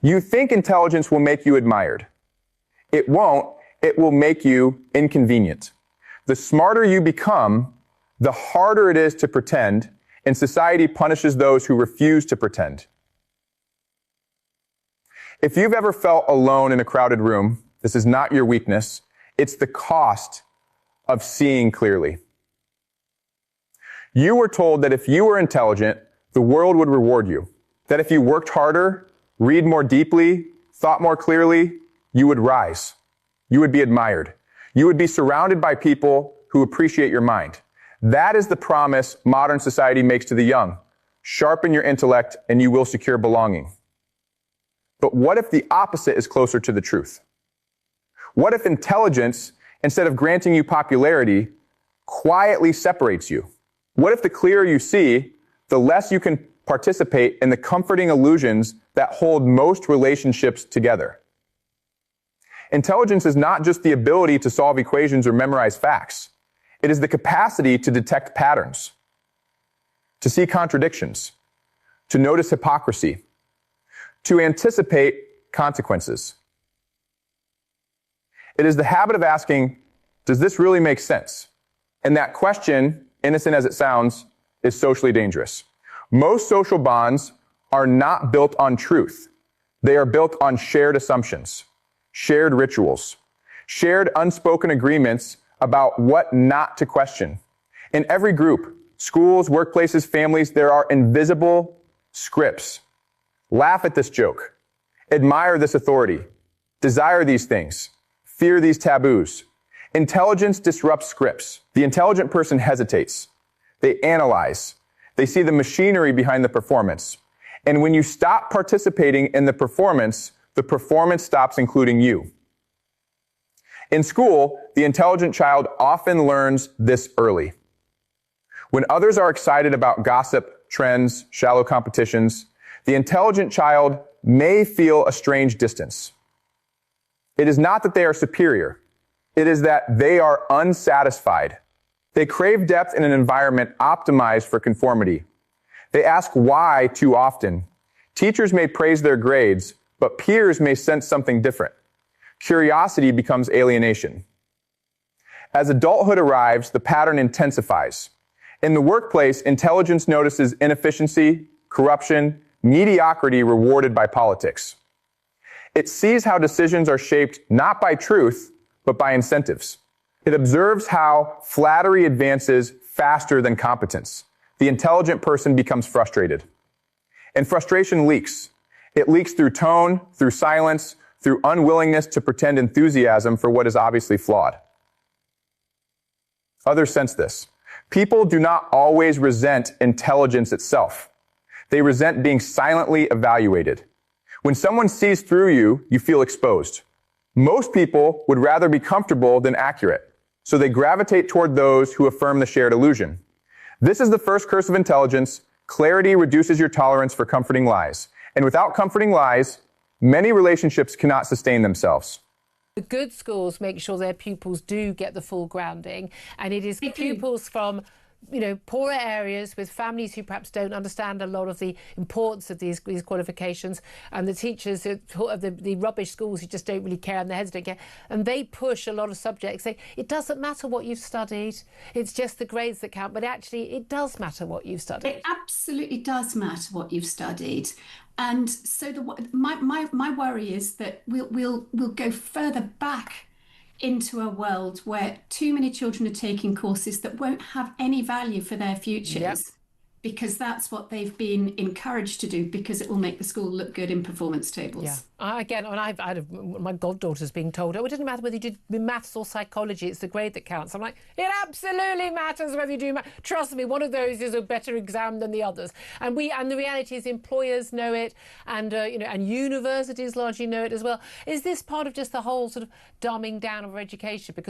You think intelligence will make you admired. It won't. It will make you inconvenient. The smarter you become, the harder it is to pretend, and society punishes those who refuse to pretend. If you've ever felt alone in a crowded room, this is not your weakness. It's the cost of seeing clearly. You were told that if you were intelligent, the world would reward you. That if you worked harder, read more deeply, thought more clearly, you would rise. You would be admired. You would be surrounded by people who appreciate your mind. That is the promise modern society makes to the young. Sharpen your intellect and you will secure belonging. But what if the opposite is closer to the truth? What if intelligence, instead of granting you popularity, quietly separates you? What if the clearer you see, the less you can participate in the comforting illusions that hold most relationships together? Intelligence is not just the ability to solve equations or memorize facts. It is the capacity to detect patterns, to see contradictions, to notice hypocrisy, to anticipate consequences. It is the habit of asking, does this really make sense? And that question, innocent as it sounds, is socially dangerous. Most social bonds are not built on truth. They are built on shared assumptions, shared rituals, shared unspoken agreements about what not to question. In every group, schools, workplaces, families, there are invisible scripts. Laugh at this joke. Admire this authority. Desire these things. Fear these taboos. Intelligence disrupts scripts. The intelligent person hesitates. They analyze. They see the machinery behind the performance. And when you stop participating in the performance stops including you. In school, the intelligent child often learns this early. When others are excited about gossip, trends, shallow competitions, the intelligent child may feel a strange distance. It is not that they are superior. It is that they are unsatisfied. They crave depth in an environment optimized for conformity. They ask why too often. Teachers may praise their grades, but peers may sense something different. Curiosity becomes alienation. As adulthood arrives, the pattern intensifies. In the workplace, intelligence notices inefficiency, corruption, mediocrity rewarded by politics. It sees how decisions are shaped not by truth, but by incentives. It observes how flattery advances faster than competence. The intelligent person becomes frustrated. And frustration leaks. It leaks through tone, through silence, through unwillingness to pretend enthusiasm for what is obviously flawed. Others sense this. People do not always resent intelligence itself. They resent being silently evaluated. When someone sees through you, you feel exposed. Most people would rather be comfortable than accurate, so they gravitate toward those who affirm the shared illusion. This is the first curse of intelligence. Clarity reduces your tolerance for comforting lies. And without comforting lies, many relationships cannot sustain themselves. The good schools make sure their pupils do get the full grounding, and it is pupils from poorer areas with families who perhaps don't understand a lot of the importance of these qualifications, and the teachers of the rubbish schools who just don't really care and their heads don't care, and they push a lot of subjects saying it doesn't matter what you've studied, it's just the grades that count. But actually it does matter what you've studied. It absolutely does matter what you've studied. And so my worry is that we'll go further back into a world where too many children are taking courses that won't have any value for their futures. Yep. Because that's what they've been encouraged to do, because it will make the school look good in performance tables. Yeah. My goddaughter's being told, it doesn't matter whether you did maths or psychology, it's the grade that counts. I'm like, it absolutely matters whether you do maths. Trust me, one of those is a better exam than the others. And the reality is employers know it, and and universities largely know it as well. Is this part of just the whole sort of dumbing down of our education? Because